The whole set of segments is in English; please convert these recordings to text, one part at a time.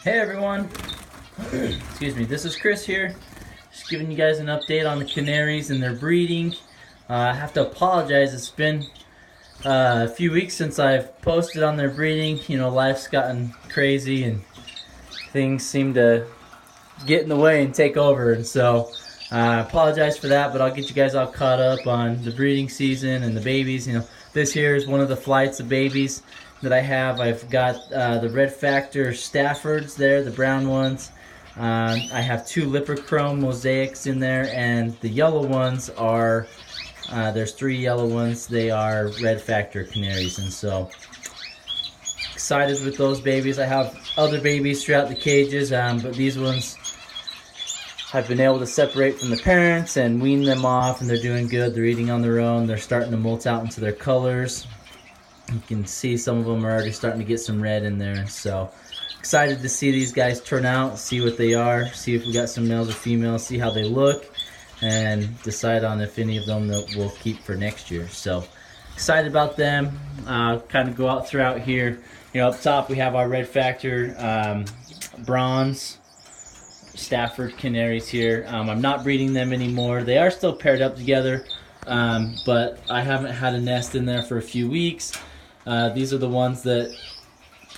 Hey everyone, excuse me, this is Chris here, just giving you guys an update on the canaries and their breeding. I have to apologize, it's been a few weeks since I've posted on their breeding. You know, life's gotten crazy and things seem to get in the way and take over, and so I apologize for that, but I'll get you guys all caught up on the breeding season and the babies. You know, this here is one of the flights of babies that I have. I've got the Red Factor Staffords there, the brown ones. I have two Lipochrome Mosaics in there, and the yellow ones are, there's three yellow ones. They are Red Factor Canaries, and so excited with those babies. I have other babies throughout the cages, but these ones I've been able to separate from the parents and wean them off, and they're doing good. They're eating on their own. They're starting to molt out into their colors. You can see some of them are already starting to get some red in there. So excited to see these guys turn out, see what they are, see if we got some males or females, see how they look, and decide on if any of them that we'll keep for next year. So excited about them. Kind of go out throughout here. You know, up top we have our Red Factor bronze Stafford Canaries here. I'm not breeding them anymore. They are still paired up together, but I haven't had a nest in there for a few weeks. These are the ones that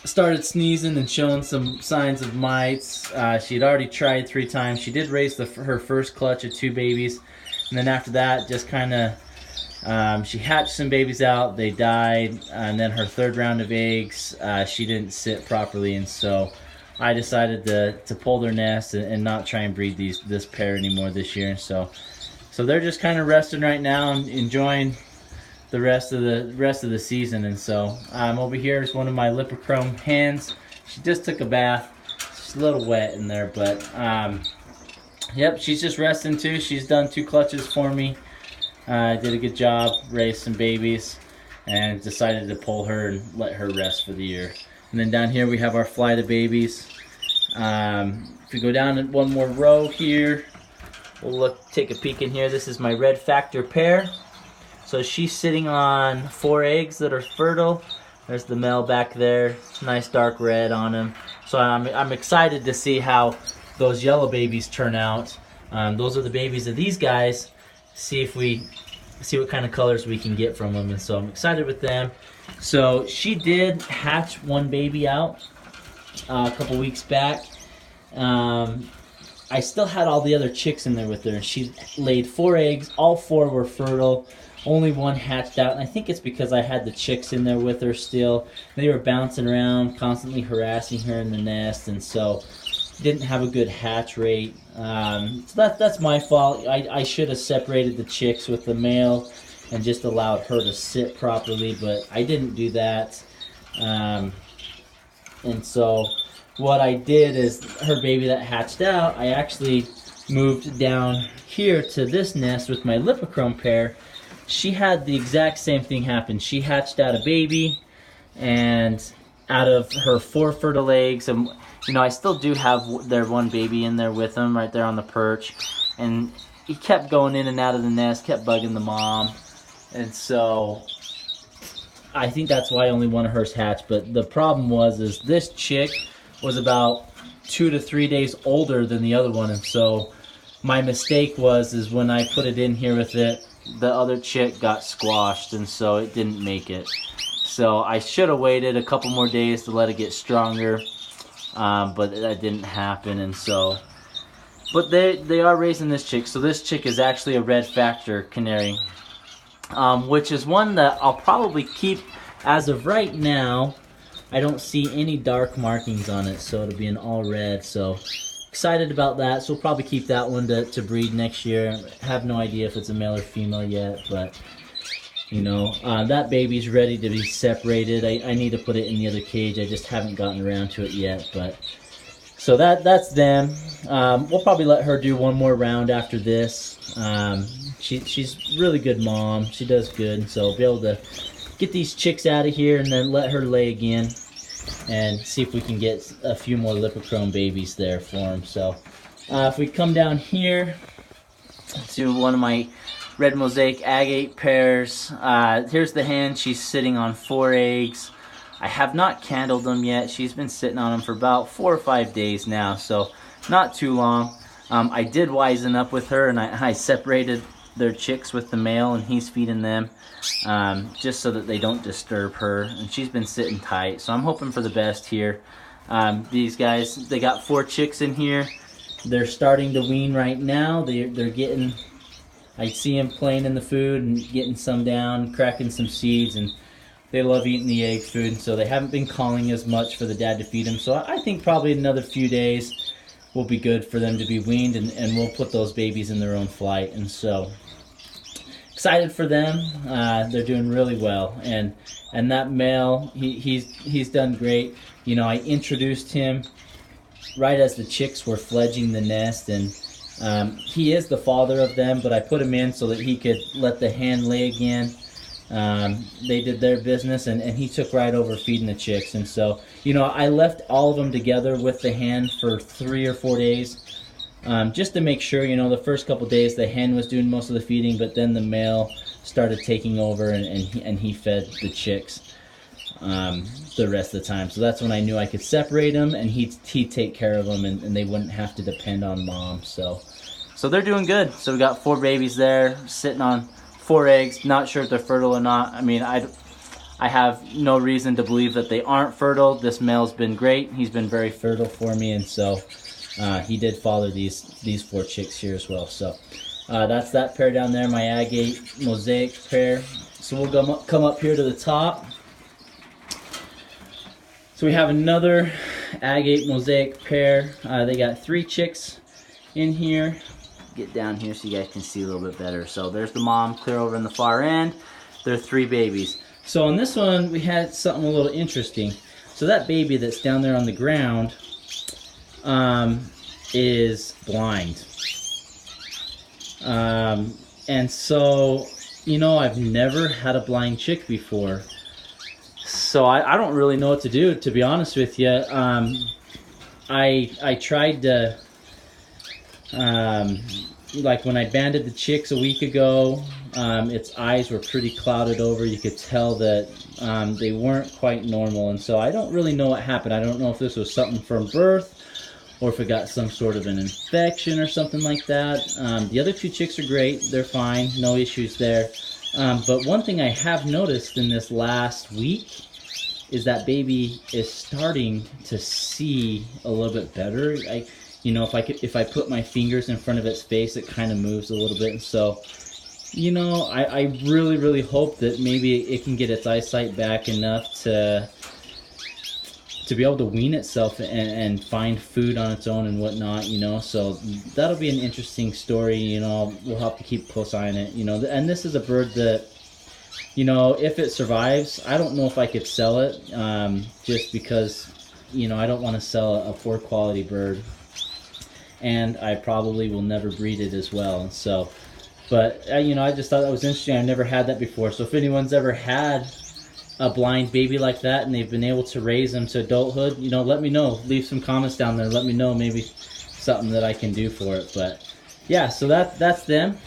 started sneezing and showing some signs of mites. She had already tried 3 times. She did raise her first clutch of 2 babies, and then after that, just kind of she hatched some babies out. They died, and then her 3rd round of eggs, she didn't sit properly, and so I decided to pull their nest and not try and breed this pair anymore this year. So they're just kind of resting right now and enjoying the rest of the season. And so over here is one of my Lipochrome hens. She just took a bath. She's a little wet in there, but yep, she's just resting too. She's done 2 clutches for me. Did a good job, raised some babies, and decided to pull her and let her rest for the year. And then down here we have our flight of babies. If we go down one more row here, we'll take a peek in here. This is my Red Factor pair. So she's sitting on 4 eggs that are fertile. There's the male back there, nice dark red on him. So I'm excited to see how those yellow babies turn out. Those are the babies of these guys. See what kind of colors we can get from them, and so I'm excited with them. So she did hatch 1 baby out a couple weeks back. I still had all the other chicks in there with her, and she laid 4 eggs. All 4 were fertile. Only 1 hatched out, and I think it's because I had the chicks in there with her still. They were bouncing around, constantly harassing her in the nest, and so didn't have a good hatch rate. So that's my fault. I should have separated the chicks with the male and just allowed her to sit properly, but I didn't do that. And so what I did is her baby that hatched out, I actually moved down here to this nest with my Lipochrome pair. She had the exact same thing happen. She hatched out a baby, and out of her 4 fertile eggs, and you know, I still do have their 1 baby in there with them right there on the perch, and he kept going in and out of the nest, kept bugging the mom, and so I think that's why only 1 of hers hatched. But the problem is this chick was about 2 to 3 days older than the other one, and so my mistake is when I put it in here with it, the other chick got squashed, and so it didn't make it. So I should have waited a couple more days to let it get stronger, but that didn't happen. And so, but they are raising this chick. So this chick is actually a Red Factor Canary, which is one that I'll probably keep as of right now. I don't see any dark markings on it, so it'll be an all red. So excited about that. So we'll probably keep that one to breed next year. Have no idea if it's a male or female yet, but you know, that baby's ready to be separated. I need to put it in the other cage. I just haven't gotten around to it yet. But so that's them. We'll probably let her do 1 more round after this. She's really good mom. She does good. So we'll be able to get these chicks out of here and then let her lay again and see if we can get a few more Lipochrome babies there for them. So if we come down here to one of my Red Mosaic agate pairs, here's the hen. She's sitting on 4 eggs. I have not candled them yet. She's been sitting on them for about 4 or 5 days now, so not too long. I did wisen up with her, and I separated their chicks with the male, and he's feeding them just so that they don't disturb her. And she's been sitting tight, so I'm hoping for the best here. These guys, they got 4 chicks in here. They're starting to wean right now. They're getting, I see them playing in the food and getting some down, cracking some seeds, and they love eating the egg food, so they haven't been calling as much for the dad to feed them. So I think probably another few days will be good for them to be weaned, and we'll put those babies in their own flight. And so excited for them. They're doing really well, and that male, he's done great. You know, I introduced him right as the chicks were fledging the nest, and he is the father of them, but I put him in so that he could let the hen lay again. They did their business, and he took right over feeding the chicks. And so, you know, I left all of them together with the hen for 3 or 4 days, just to make sure. You know, the first couple days the hen was doing most of the feeding, but then the male started taking over, and he fed the chicks the rest of the time. So that's when I knew I could separate them, and he'd take care of them, and they wouldn't have to depend on mom. So they're doing good. So we got 4 babies there sitting on 4 eggs. Not sure if they're fertile or not. I mean, I have no reason to believe that they aren't fertile. This male's been great. He's been very fertile for me, and so he did father these 4 chicks here as well. So that's that pair down there, my agate mosaic pair. So we'll come up here to the top. So we have another agate mosaic pair. They got 3 chicks in here. Get down here so you guys can see a little bit better. So there's the mom clear over in the far end. There are 3 babies. So on this one, we had something a little interesting. So that baby that's down there on the ground is blind. And so, you know, I've never had a blind chick before. So I don't really know what to do, to be honest with you. I tried to, like when I banded the chicks a week ago, its eyes were pretty clouded over. You could tell that they weren't quite normal, and so I don't really know what happened. I don't know if this was something from birth, or if it got some sort of an infection or something like that. The other 2 chicks are great. They're fine. No issues there. But one thing I have noticed in this last week is that baby is starting to see a little bit better. You know, if I put my fingers in front of its face, it kind of moves a little bit. And so, you know, I really, really hope that maybe it can get its eyesight back enough to be able to wean itself and find food on its own and whatnot, you know. So that'll be an interesting story, you know. We'll have to keep a close eye on it, you know. And this is a bird that, you know, if it survives, I don't know if I could sell it, just because, you know, I don't want to sell a poor quality bird, and I probably will never breed it as well. And so, but you know, I just thought that was interesting. I've never had that before. So if anyone's ever had a blind baby like that and they've been able to raise them to adulthood, you know, let me know. Leave some comments down there. Let me know maybe something that I can do for it. But yeah, so that's them.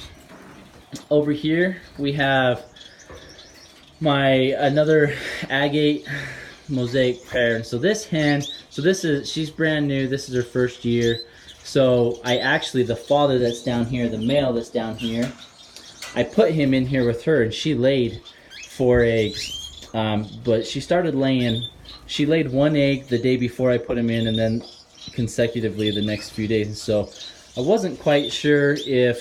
Over here we have another agate mosaic pair. And so this hen, she's brand new. This is her first year. So the father that's down here, the male that's down here, I put him in here with her, and she laid 4 eggs. But she laid 1 egg the day before I put him in, and then consecutively the next few days. And so I wasn't quite sure if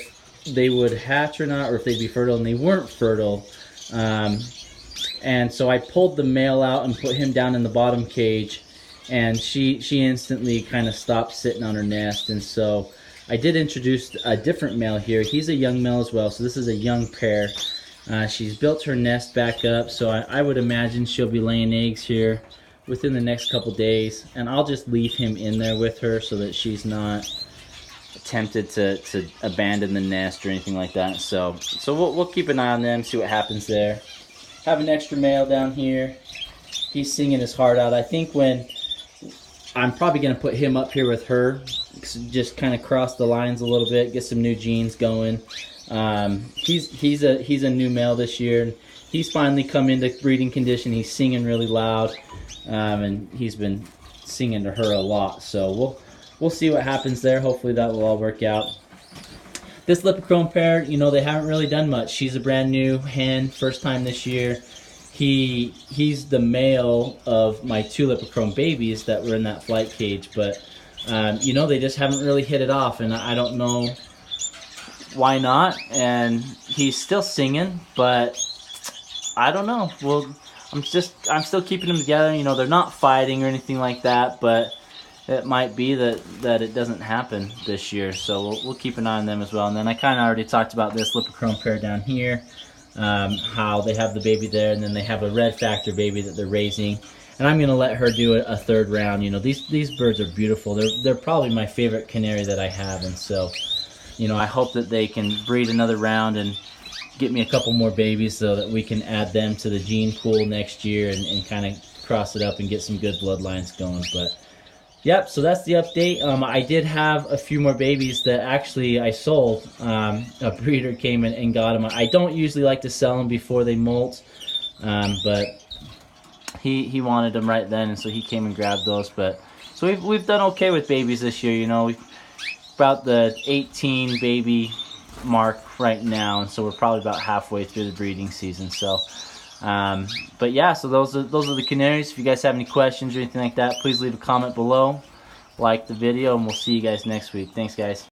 they would hatch or not, or if they'd be fertile, and they weren't fertile. And so I pulled the male out and put him down in the bottom cage, and she instantly kind of stopped sitting on her nest. And so I did introduce a different male here. He's a young male as well, so this is a young pair. She's built her nest back up, so I would imagine she'll be laying eggs here within the next couple days, and I'll just leave him in there with her so that she's not tempted to abandon the nest or anything like that. So we'll keep an eye on them, see what happens there. Have an extra male down here. He's singing his heart out. I think I'm probably going to put him up here with her, just kind of cross the lines a little bit, get some new genes going. He's a new male this year, he's finally come into breeding condition. He's singing really loud, and he's been singing to her a lot. So we'll see what happens there. Hopefully that will all work out. This Lipochrome pair, you know, they haven't really done much. She's a brand new hen, first time this year. He's the male of my 2 Lipochrome babies that were in that flight cage, but you know, they just haven't really hit it off, and I don't know why not. And he's still singing, but I don't know. Well, I'm still keeping them together. You know, they're not fighting or anything like that, but it might be that it doesn't happen this year. So we'll keep an eye on them as well. And then I kind of already talked about this Lipochrome pair down here, how they have the baby there, and then they have a red factor baby that they're raising. And I'm gonna let her do a 3rd round. You know, these birds are beautiful. They're probably my favorite canary that I have, and so, you know, I hope that they can breed another round and get me a couple more babies so that we can add them to the gene pool next year and kind of cross it up and get some good bloodlines going. But yep, so that's the update. I did have a few more babies that actually I sold. A breeder came in and got them. I don't usually like to sell them before they molt, but he wanted them right then, and so he came and grabbed those. But so we've done okay with babies this year. You know, we've about the 18 baby mark right now, and so we're probably about halfway through the breeding season. So but yeah, so those are the canaries. If you guys have any questions or anything like that, please leave a comment below, like the video, and we'll see you guys next week. Thanks, guys.